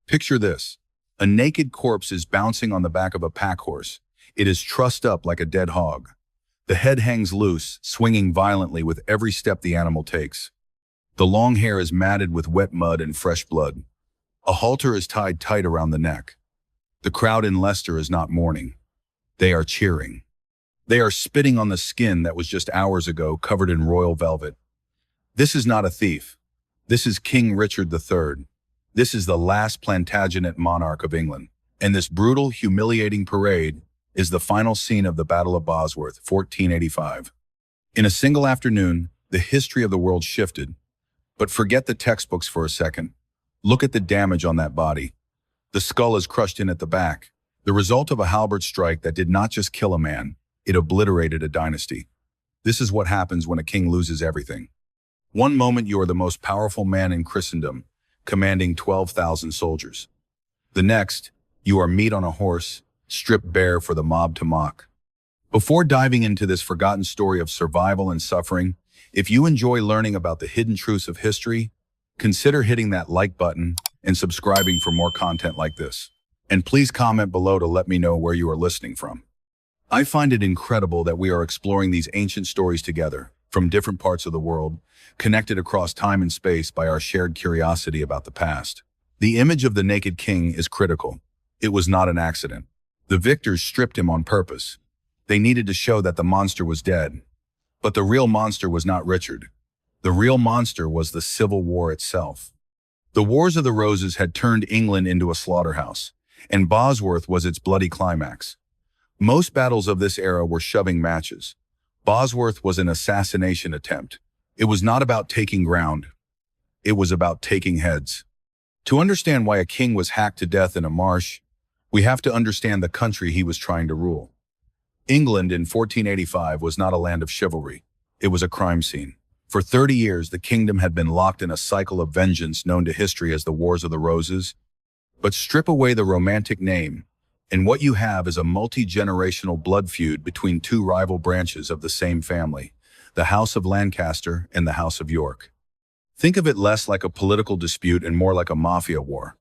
Picture this. A naked corpse is bouncing on the back of a pack horse. It is trussed up like a dead hog. The head hangs loose, swinging violently with every step the animal takes. The long hair is matted with wet mud and fresh blood. A halter is tied tight around the neck. The crowd in Leicester is not mourning. They are cheering. They are spitting on the skin that was just hours ago covered in royal velvet. This is not a thief. This is King Richard III. This is the last Plantagenet monarch of England. And this brutal, humiliating parade is the final scene of the Battle of Bosworth, 1485. In a single afternoon, the history of the world shifted. But forget the textbooks for a second. Look at the damage on that body. The skull is crushed in at the back, the result of a halberd strike that did not just kill a man, it obliterated a dynasty. This is what happens when a king loses everything. One moment you are the most powerful man in Christendom, commanding 12,000 soldiers. The next, you are meat on a horse, stripped bare for the mob to mock. Before diving into this forgotten story of survival and suffering, if you enjoy learning about the hidden truths of history, consider hitting that like button and subscribing for more content like this. And please comment below to let me know where you are listening from. I find it incredible that we are exploring these ancient stories together, from different parts of the world, connected across time and space by our shared curiosity about the past. The image of the naked king is critical. It was not an accident. The victors stripped him on purpose. They needed to show that the monster was dead. But the real monster was not Richard. The real monster was the Civil War itself. The Wars of the Roses had turned England into a slaughterhouse, and Bosworth was its bloody climax. Most battles of this era were shoving matches. Bosworth was an assassination attempt. It was not about taking ground. It was about taking heads. To understand why a king was hacked to death in a marsh, we have to understand the country he was trying to rule. England in 1485 was not a land of chivalry. It was a crime scene. For 30 years, the kingdom had been locked in a cycle of vengeance known to history as the Wars of the Roses. But strip away the romantic name, and what you have is a multi-generational blood feud between two rival branches of the same family, the House of Lancaster and the House of York. Think of it less like a political dispute and more like a mafia war.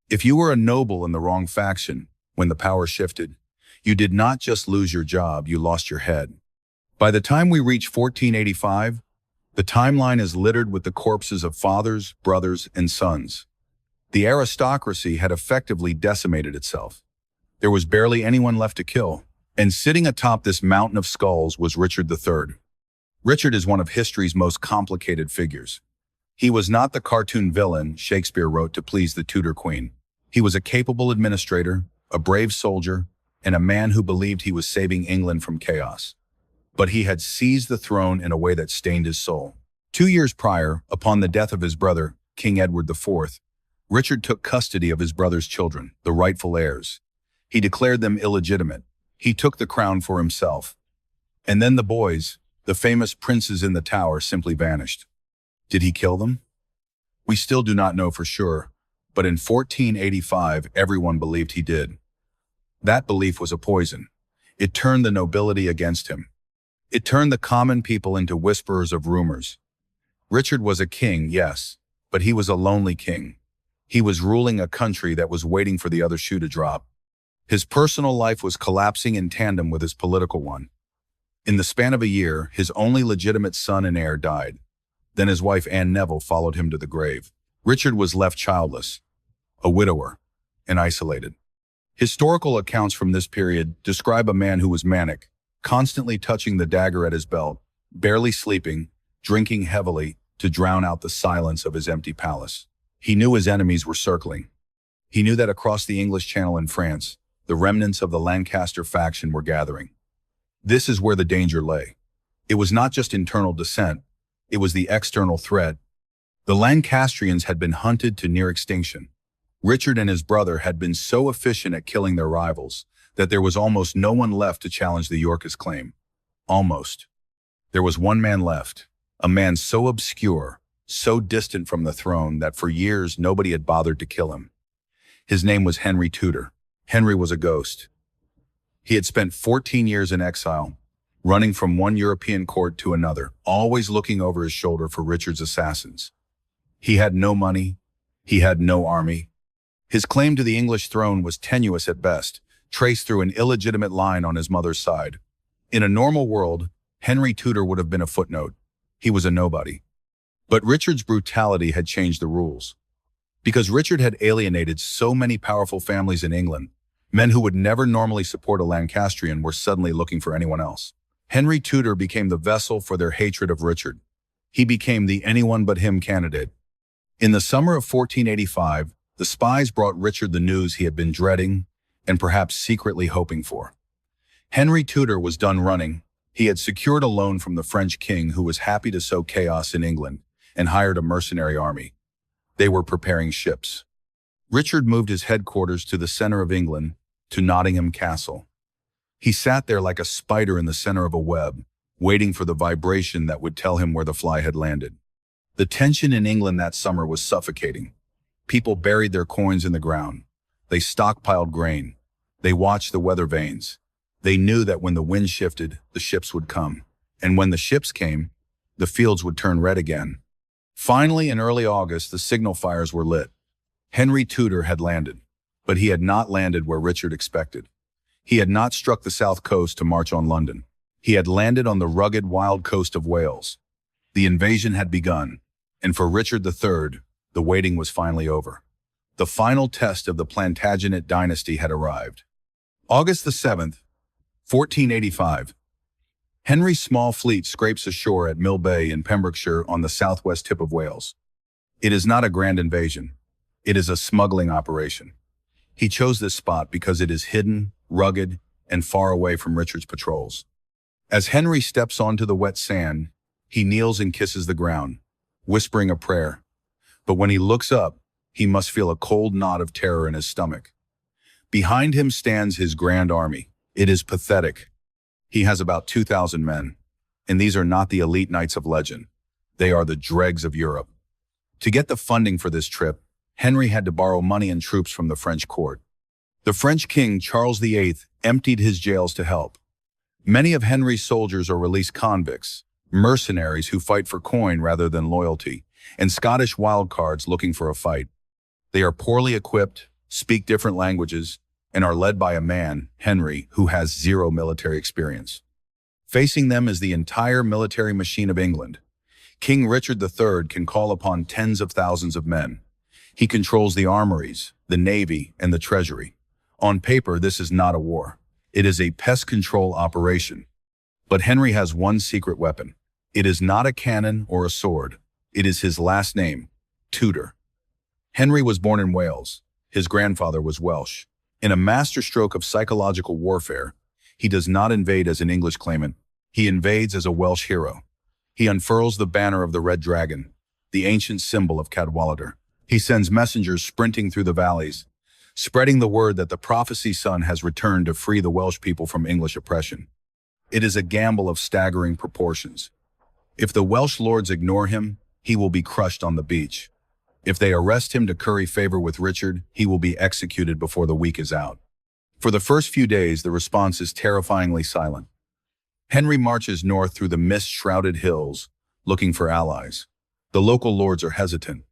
If you were a noble in the wrong faction, when the power shifted, you did not just lose your job, you lost your head. By the time we reach 1485, the timeline is littered with the corpses of fathers, brothers, and sons. The aristocracy had effectively decimated itself. There was barely anyone left to kill, and sitting atop this mountain of skulls was Richard III. Richard is one of history's most complicated figures. He was not the cartoon villain Shakespeare wrote to please the Tudor queen. He was a capable administrator, a brave soldier, and a man who believed he was saving England from chaos. But he had seized the throne in a way that stained his soul. 2 years prior, upon the death of his brother, King Edward IV, Richard took custody of his brother's children, the rightful heirs. He declared them illegitimate. He took the crown for himself. And then the boys, the famous princes in the tower, simply vanished. Did he kill them? We still do not know for sure, but in 1485, everyone believed he did. That belief was a poison. It turned the nobility against him. It turned the common people into whisperers of rumors. Richard was a king, yes, but he was a lonely king. He was ruling a country that was waiting for the other shoe to drop. His personal life was collapsing in tandem with his political one. In the span of a year, his only legitimate son and heir died. Then his wife Anne Neville followed him to the grave. Richard was left childless, a widower, and isolated. Historical accounts from this period describe a man who was manic, constantly touching the dagger at his belt, barely sleeping, drinking heavily to drown out the silence of his empty palace. He knew his enemies were circling. He knew that across the English Channel in France, the remnants of the Lancaster faction were gathering. This is where the danger lay. It was not just internal dissent, it was the external threat. The Lancastrians had been hunted to near extinction. Richard and his brother had been so efficient at killing their rivals that there was almost no one left to challenge the Yorkist claim. Almost. There was one man left, a man so obscure, so distant from the throne that for years nobody had bothered to kill him. His name was Henry Tudor. Henry was a ghost. He had spent 14 years in exile, running from one European court to another, always looking over his shoulder for Richard's assassins. He had no money. He had no army. His claim to the English throne was tenuous at best, traced through an illegitimate line on his mother's side. In a normal world, Henry Tudor would have been a footnote. He was a nobody. But Richard's brutality had changed the rules. Because Richard had alienated so many powerful families in England, men who would never normally support a Lancastrian were suddenly looking for anyone else. Henry Tudor became the vessel for their hatred of Richard. He became the anyone-but-him candidate. In the summer of 1485, the spies brought Richard the news he had been dreading and perhaps secretly hoping for. Henry Tudor was done running. He had secured a loan from the French king, who was happy to sow chaos in England, and hired a mercenary army. They were preparing ships. Richard moved his headquarters to the center of England, to Nottingham Castle. He sat there like a spider in the center of a web, waiting for the vibration that would tell him where the fly had landed. The tension in England that summer was suffocating. People buried their coins in the ground. They stockpiled grain. They watched the weather vanes. They knew that when the wind shifted, the ships would come. And when the ships came, the fields would turn red again. Finally, in early August, the signal fires were lit. Henry Tudor had landed, but he had not landed where Richard expected. He had not struck the south coast to march on London. He had landed on the rugged, wild coast of Wales. The invasion had begun, and for Richard III, the waiting was finally over. The final test of the Plantagenet dynasty had arrived. August the 7th, 1485. Henry's small fleet scrapes ashore at Mill Bay in Pembrokeshire on the southwest tip of Wales. It is not a grand invasion. It is a smuggling operation. He chose this spot because it is hidden, rugged, and far away from Richard's patrols. As Henry steps onto the wet sand, he kneels and kisses the ground, whispering a prayer. But when he looks up, he must feel a cold knot of terror in his stomach. Behind him stands his grand army. It is pathetic. He has about 2,000 men, and these are not the elite knights of legend. They are the dregs of Europe. To get the funding for this trip, Henry had to borrow money and troops from the French court. The French king, Charles VIII, emptied his jails to help. Many of Henry's soldiers are released convicts, mercenaries who fight for coin rather than loyalty, and Scottish wildcards looking for a fight. They are poorly equipped, speak different languages, and are led by a man, Henry, who has zero military experience. Facing them is the entire military machine of England. King Richard III can call upon tens of thousands of men. He controls the armories, the navy, and the treasury. On paper, this is not a war. It is a pest control operation. But Henry has one secret weapon. It is not a cannon or a sword. It is his last name, Tudor. Henry was born in Wales. His grandfather was Welsh. In a masterstroke of psychological warfare, he does not invade as an English claimant. He invades as a Welsh hero. He unfurls the banner of the Red Dragon, the ancient symbol of Cadwallader. He sends messengers sprinting through the valleys, spreading the word that the prophecy son has returned to free the Welsh people from English oppression. It is a gamble of staggering proportions. If the Welsh lords ignore him, he will be crushed on the beach. If they arrest him to curry favor with Richard, he will be executed before the week is out. For the first few days, the response is terrifyingly silent. Henry marches north through the mist-shrouded hills, looking for allies. The local lords are hesitant.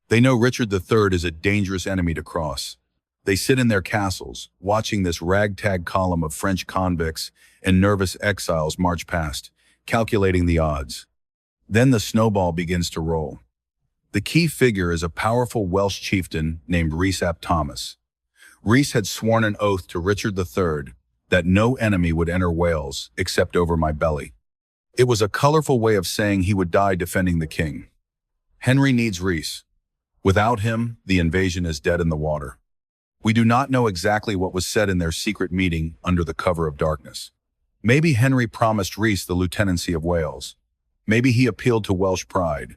They know Richard III is a dangerous enemy to cross. They sit in their castles, watching this ragtag column of French convicts and nervous exiles march past, calculating the odds. Then the snowball begins to roll. The key figure is a powerful Welsh chieftain named Rhys ap Thomas. Rhys had sworn an oath to Richard III that no enemy would enter Wales except over my belly. It was a colorful way of saying he would die defending the king. Henry needs Rhys. Without him, the invasion is dead in the water. We do not know exactly what was said in their secret meeting under the cover of darkness. Maybe Henry promised Rhys the lieutenancy of Wales. Maybe he appealed to Welsh pride.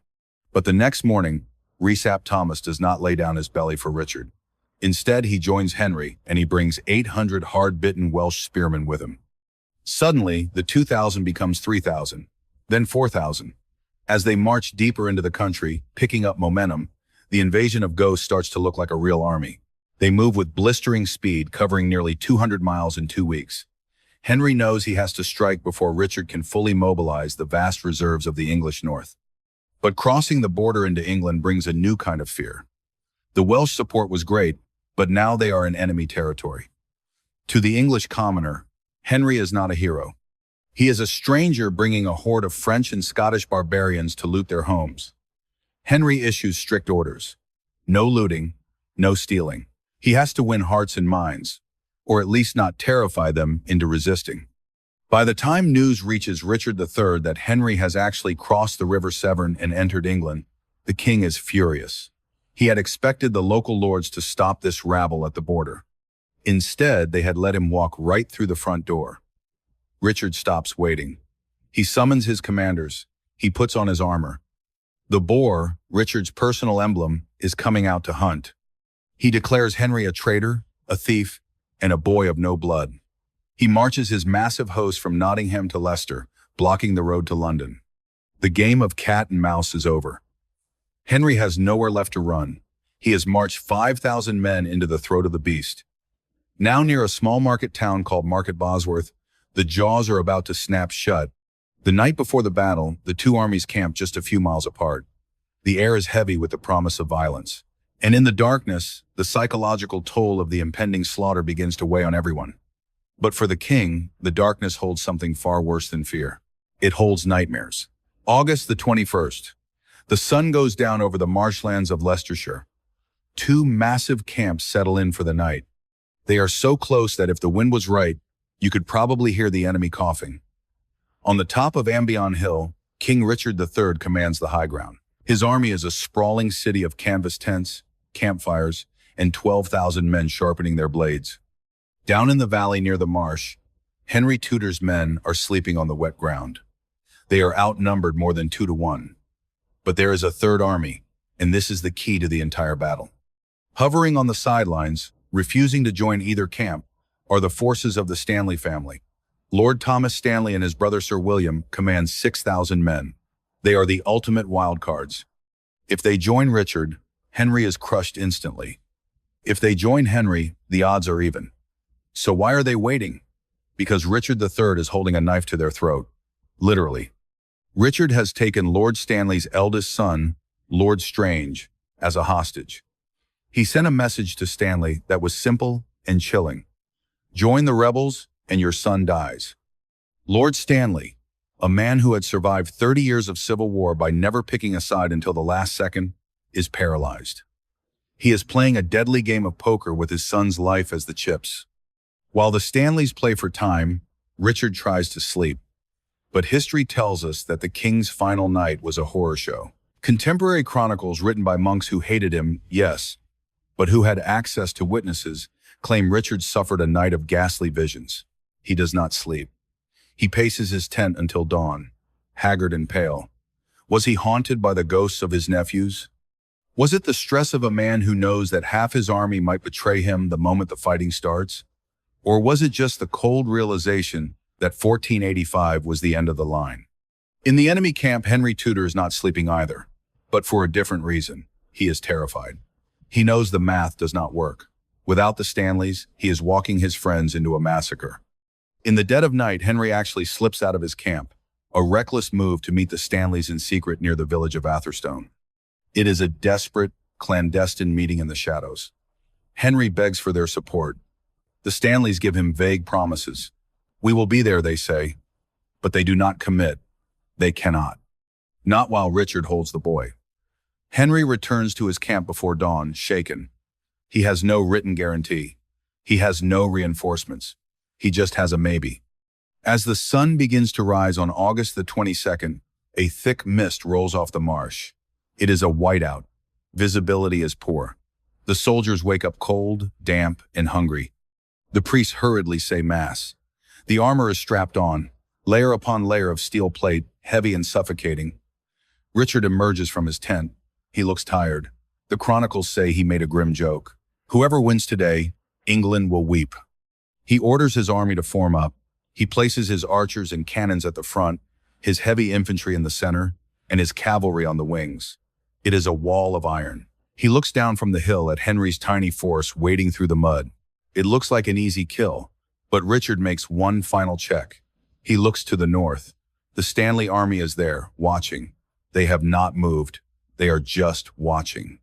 But the next morning, Rhys ap Thomas does not lay down his belly for Richard. Instead, he joins Henry, and he brings 800 hard-bitten Welsh spearmen with him. Suddenly, the 2,000 becomes 3,000, then 4,000. As they march deeper into the country, picking up momentum, the invasion of ghosts starts to look like a real army. They move with blistering speed, covering nearly 200 miles in 2 weeks. Henry knows he has to strike before Richard can fully mobilize the vast reserves of the English north. But crossing the border into England brings a new kind of fear. The Welsh support was great, but now they are in enemy territory. To the English commoner, Henry is not a hero. He is a stranger bringing a horde of French and Scottish barbarians to loot their homes. Henry issues strict orders. No looting, no stealing. He has to win hearts and minds, or at least not terrify them into resisting. By the time news reaches Richard III that Henry has actually crossed the River Severn and entered England, the king is furious. He had expected the local lords to stop this rabble at the border. Instead, they had let him walk right through the front door. Richard stops waiting. He summons his commanders. He puts on his armor. The boar, Richard's personal emblem, is coming out to hunt. He declares Henry a traitor, a thief, and a boy of no blood. He marches his massive host from Nottingham to Leicester, blocking the road to London. The game of cat and mouse is over. Henry has nowhere left to run. He has marched 5,000 men into the throat of the beast. Now near a small market town called Market Bosworth, the jaws are about to snap shut. The night before the battle, the two armies camp just a few miles apart. The air is heavy with the promise of violence. And in the darkness, the psychological toll of the impending slaughter begins to weigh on everyone. But for the king, the darkness holds something far worse than fear. It holds nightmares. August the 21st. The sun goes down over the marshlands of Leicestershire. Two massive camps settle in for the night. They are so close that if the wind was right, you could probably hear the enemy coughing. On the top of Ambion Hill, King Richard III commands the high ground. His army is a sprawling city of canvas tents, campfires, and 12,000 men sharpening their blades. Down in the valley near the marsh, Henry Tudor's men are sleeping on the wet ground. They are outnumbered more than 2 to 1. But there is a third army, and this is the key to the entire battle. Hovering on the sidelines, refusing to join either camp, are the forces of the Stanley family. Lord Thomas Stanley and his brother Sir William command 6,000 men. They are the ultimate wildcards. If they join Richard, Henry is crushed instantly. If they join Henry, the odds are even. So why are they waiting? Because Richard III is holding a knife to their throat. Literally. Richard has taken Lord Stanley's eldest son, Lord Strange, as a hostage. He sent a message to Stanley that was simple and chilling. Join the rebels and your son dies. Lord Stanley, a man who had survived 30 years of civil war by never picking a side until the last second, is paralyzed. He is playing a deadly game of poker with his son's life as the chips. While the Stanleys play for time, Richard tries to sleep. But history tells us that the king's final night was a horror show. Contemporary chronicles written by monks who hated him, yes, but who had access to witnesses, claim Richard suffered a night of ghastly visions. He does not sleep. He paces his tent until dawn, haggard and pale. Was he haunted by the ghosts of his nephews? Was it the stress of a man who knows that half his army might betray him the moment the fighting starts? Or was it just the cold realization that 1485 was the end of the line? In the enemy camp, Henry Tudor is not sleeping either, but for a different reason. He is terrified. He knows the math does not work. Without the Stanleys, he is walking his friends into a massacre. In the dead of night, Henry actually slips out of his camp, a reckless move to meet the Stanleys in secret near the village of Atherstone. It is a desperate, clandestine meeting in the shadows. Henry begs for their support. The Stanleys give him vague promises. We will be there, they say, but they do not commit. They cannot. Not while Richard holds the boy. Henry returns to his camp before dawn, shaken. He has no written guarantee. He has no reinforcements. He just has a maybe. As the sun begins to rise on August the 22nd, a thick mist rolls off the marsh. It is a whiteout. Visibility is poor. The soldiers wake up cold, damp, and hungry. The priests hurriedly say mass. The armor is strapped on, layer upon layer of steel plate, heavy and suffocating. Richard emerges from his tent. He looks tired. The chronicles say he made a grim joke. Whoever wins today, England will weep. He orders his army to form up. He places his archers and cannons at the front, his heavy infantry in the center, and his cavalry on the wings. It is a wall of iron. He looks down from the hill at Henry's tiny force wading through the mud. It looks like an easy kill, but Richard makes one final check. He looks to the north. The Stanley army is there, watching. They have not moved. They are just watching.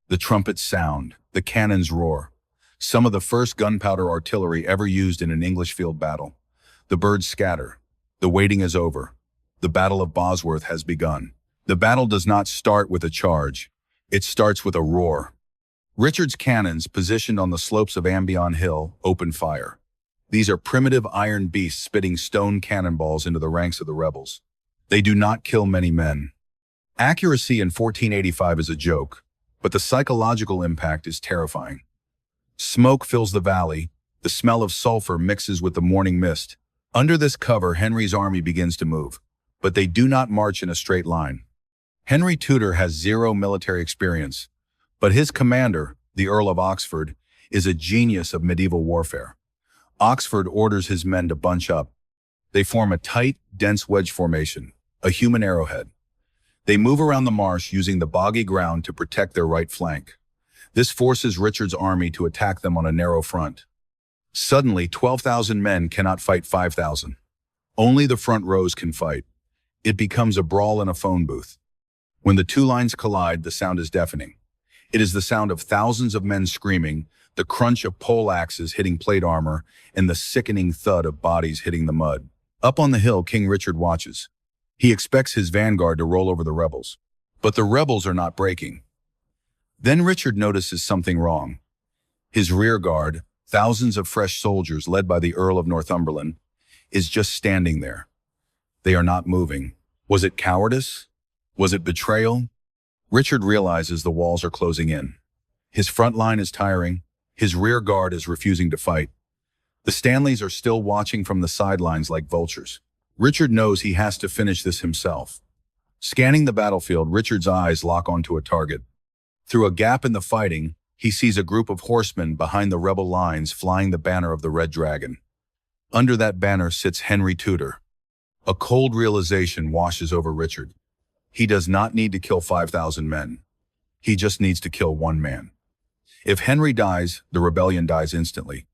The trumpets sound. The cannons roar. some of the first gunpowder artillery ever used in an English field battle. The birds scatter. The waiting is over. The Battle of Bosworth has begun. The battle does not start with a charge. It starts with a roar. Richard's cannons, positioned on the slopes of Ambion Hill, open fire. These are primitive iron beasts spitting stone cannonballs into the ranks of the rebels. They do not kill many men. Accuracy in 1485 is a joke, but the psychological impact is terrifying. Smoke fills the valley. The smell of sulfur mixes with the morning mist. Under this cover, Henry's army begins to move, but they do not march in a straight line. Henry Tudor has zero military experience, but his commander, the Earl of Oxford, is a genius of medieval warfare. Oxford orders his men to bunch up. They form a tight, dense wedge formation, a human arrowhead. They move around the marsh using the boggy ground to protect their right flank. This forces Richard's army to attack them on a narrow front. Suddenly, 12,000 men cannot fight 5,000. Only the front rows can fight. It becomes a brawl in a phone booth. When the two lines collide, the sound is deafening. It is the sound of thousands of men screaming, the crunch of pole axes hitting plate armor, and the sickening thud of bodies hitting the mud. Up on the hill, King Richard watches. He expects his vanguard to roll over the rebels. But the rebels are not breaking. Then Richard notices something wrong. His rear guard, thousands of fresh soldiers led by the Earl of Northumberland, is just standing there. They are not moving. Was it cowardice? Was it betrayal? Richard realizes the walls are closing in. His front line is tiring. His rear guard is refusing to fight. The Stanleys are still watching from the sidelines like vultures. Richard knows he has to finish this himself. Scanning the battlefield, Richard's eyes lock onto a target. Through a gap in the fighting, he sees a group of horsemen behind the rebel lines flying the banner of the Red Dragon. Under that banner sits Henry Tudor. A cold realization washes over Richard. He does not need to kill 5,000 men. He just needs to kill one man. If Henry dies, the rebellion dies instantly.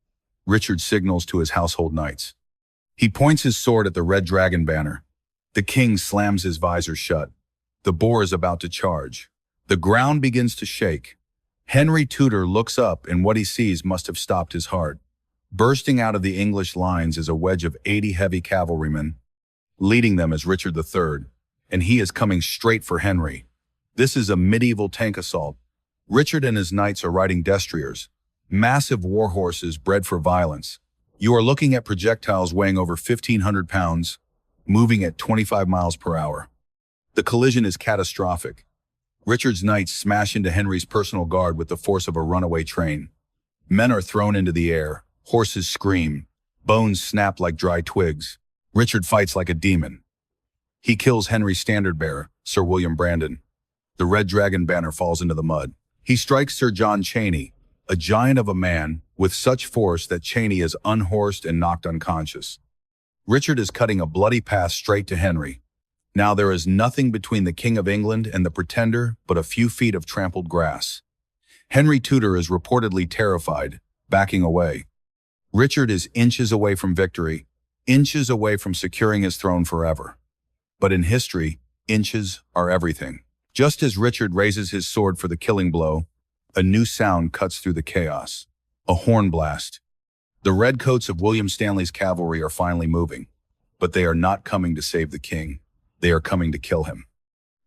Richard signals to his household knights. He points his sword at the Red Dragon banner. The king slams his visor shut. The boar is about to charge. The ground begins to shake. Henry Tudor looks up, and what he sees must have stopped his heart. Bursting out of the English lines is a wedge of 80 heavy cavalrymen. Leading them is Richard III, and he is coming straight for Henry. This is a medieval tank assault. Richard and his knights are riding destriers, massive war horses bred for violence. You are looking at projectiles weighing over 1,500 pounds, moving at 25 miles per hour. The collision is catastrophic. Richard's knights smash into Henry's personal guard with the force of a runaway train. Men are thrown into the air, horses scream, bones snap like dry twigs. Richard fights like a demon. He kills Henry's standard-bearer, Sir William Brandon. The Red Dragon banner falls into the mud. He strikes Sir John Cheney, a giant of a man, with such force that Cheney is unhorsed and knocked unconscious. Richard is cutting a bloody path straight to Henry. Now there is nothing between the King of England and the Pretender but a few feet of trampled grass. Henry Tudor is reportedly terrified, backing away. Richard is inches away from victory, inches away from securing his throne forever. But in history, inches are everything. Just as Richard raises his sword for the killing blow, a new sound cuts through the chaos. A horn blast. The redcoats of William Stanley's cavalry are finally moving, but they are not coming to save the king. They are coming to kill him.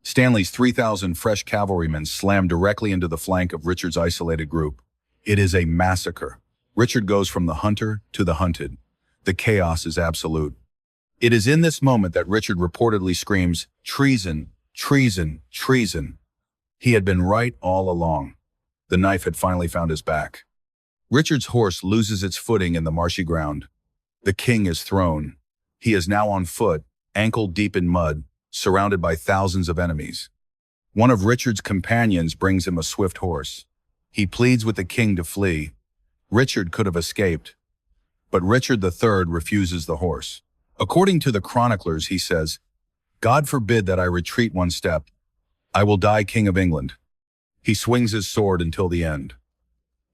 Stanley's 3,000 fresh cavalrymen slam directly into the flank of Richard's isolated group. It is a massacre. Richard goes from the hunter to the hunted. The chaos is absolute. It is in this moment that Richard reportedly screams, "Treason! Treason! Treason!" He had been right all along. The knife had finally found his back. Richard's horse loses its footing in the marshy ground. The king is thrown. He is now on foot, ankle deep in mud, surrounded by thousands of enemies. One of Richard's companions brings him a swift horse. He pleads with the king to flee. Richard could have escaped, but Richard III refuses the horse. According to the chroniclers, he says, "God forbid that I retreat one step. I will die King of England." He swings his sword until the end.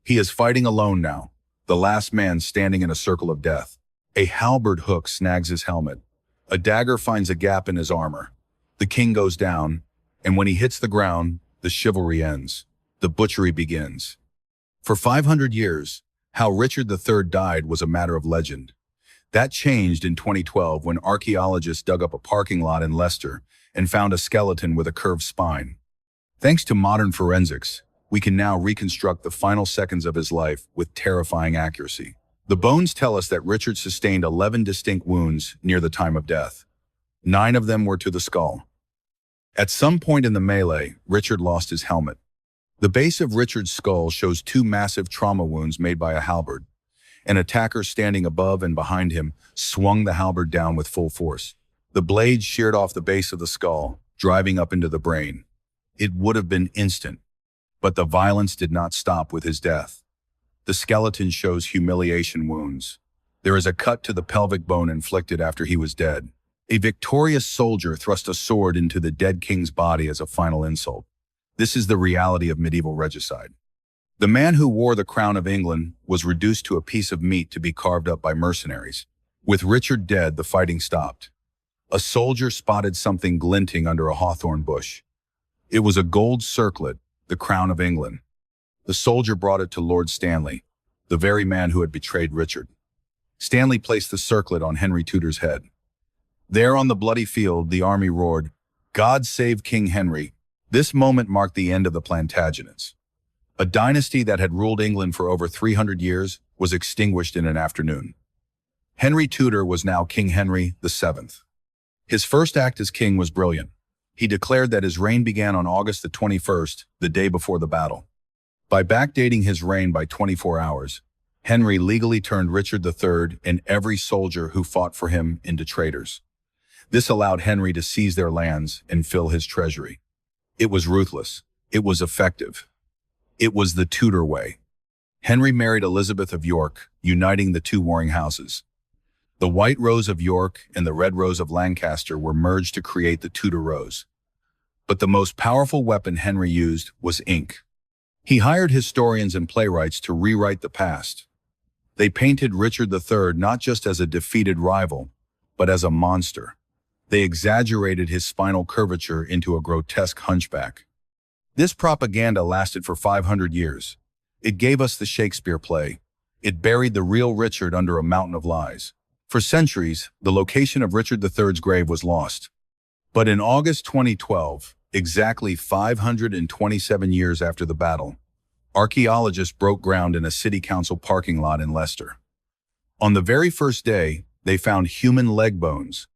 He is fighting alone now, the last man standing in a circle of death. A halberd hook snags his helmet. A dagger finds a gap in his armor. The king goes down, and when he hits the ground, the chivalry ends. The butchery begins. For 500 years, How Richard III died was a matter of legend. That changed in 2012 when archaeologists dug up a parking lot in Leicester and found a skeleton with a curved spine. Thanks to modern forensics, we can now reconstruct the final seconds of his life with terrifying accuracy. The bones tell us that Richard sustained 11 distinct wounds near the time of death. 9 of them were to the skull. At some point in the melee, Richard lost his helmet. The base of Richard's skull shows 2 massive trauma wounds made by a halberd. An attacker standing above and behind him swung the halberd down with full force. The blade sheared off the base of the skull, driving up into the brain. It would have been instant, but the violence did not stop with his death. The skeleton shows humiliation wounds. There is a cut to the pelvic bone inflicted after he was dead. A victorious soldier thrust a sword into the dead king's body as a final insult. This is the reality of medieval regicide. The man who wore the crown of England was reduced to a piece of meat to be carved up by mercenaries. With Richard dead, the fighting stopped. A soldier spotted something glinting under a hawthorn bush. It was a gold circlet, the crown of England. The soldier brought it to Lord Stanley, the very man who had betrayed Richard. Stanley placed the circlet on Henry Tudor's head. There on the bloody field, the army roared, "God save King Henry." This moment marked the end of the Plantagenets. A dynasty that had ruled England for over 300 years was extinguished in an afternoon. Henry Tudor was now King Henry VII. His first act as king was brilliant. He declared that his reign began on August the 21st, the day before the battle. By backdating his reign by 24 hours, Henry legally turned Richard III and every soldier who fought for him into traitors. This allowed Henry to seize their lands and fill his treasury. It was ruthless. It was effective. It was the Tudor way. Henry married Elizabeth of York, uniting the 2 warring houses. The White Rose of York and the Red Rose of Lancaster were merged to create the Tudor Rose. But the most powerful weapon Henry used was ink. He hired historians and playwrights to rewrite the past. They painted Richard III not just as a defeated rival, but as a monster. They exaggerated his spinal curvature into a grotesque hunchback. This propaganda lasted for 500 years. It gave us the Shakespeare play. It buried the real Richard under a mountain of lies. For centuries, the location of Richard III's grave was lost. But in August 2012, exactly 527 years after the battle, archaeologists broke ground in a city council parking lot in Leicester. On the very first day, they found human leg bones.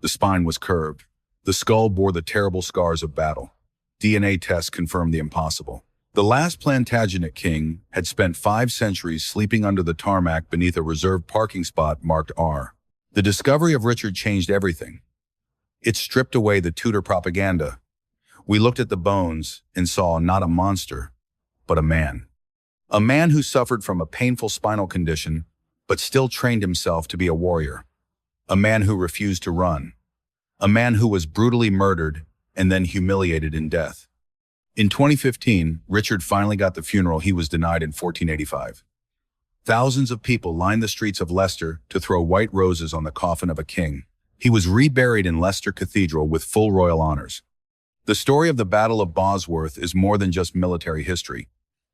The spine was curved. The skull bore the terrible scars of battle. DNA tests confirmed the impossible. The last Plantagenet king had spent 5 centuries sleeping under the tarmac beneath a reserved parking spot marked R. The discovery of Richard changed everything. It stripped away the Tudor propaganda. We looked at the bones and saw not a monster, but a man. A man who suffered from a painful spinal condition, but still trained himself to be a warrior. A man who refused to run. A man who was brutally murdered and then humiliated in death. In 2015, Richard finally got the funeral he was denied in 1485. Thousands of people lined the streets of Leicester to throw white roses on the coffin of a king. He was reburied in Leicester Cathedral with full royal honors. The story of the Battle of Bosworth is more than just military history.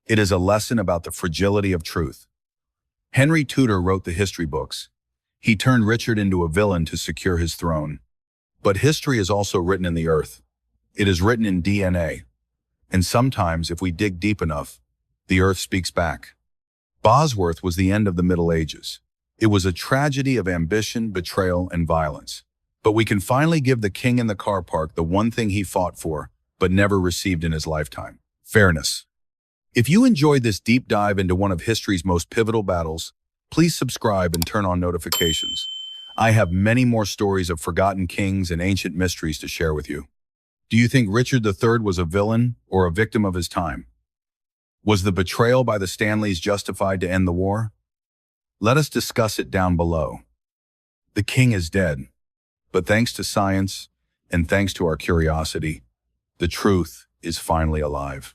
It is a lesson about the fragility of truth. Henry Tudor wrote the history books. He turned Richard into a villain to secure his throne. But history is also written in the earth. It is written in DNA. And sometimes, if we dig deep enough, the earth speaks back. Bosworth was the end of the Middle Ages. It was a tragedy of ambition, betrayal, and violence. But we can finally give the king in the car park the one thing he fought for, but never received in his lifetime: fairness. If you enjoyed this deep dive into one of history's most pivotal battles, please subscribe and turn on notifications. I have many more stories of forgotten kings and ancient mysteries to share with you. Do you think Richard III was a villain or a victim of his time? Was the betrayal by the Stanleys justified to end the war? Let us discuss it down below. The king is dead, but thanks to science and thanks to our curiosity, the truth is finally alive.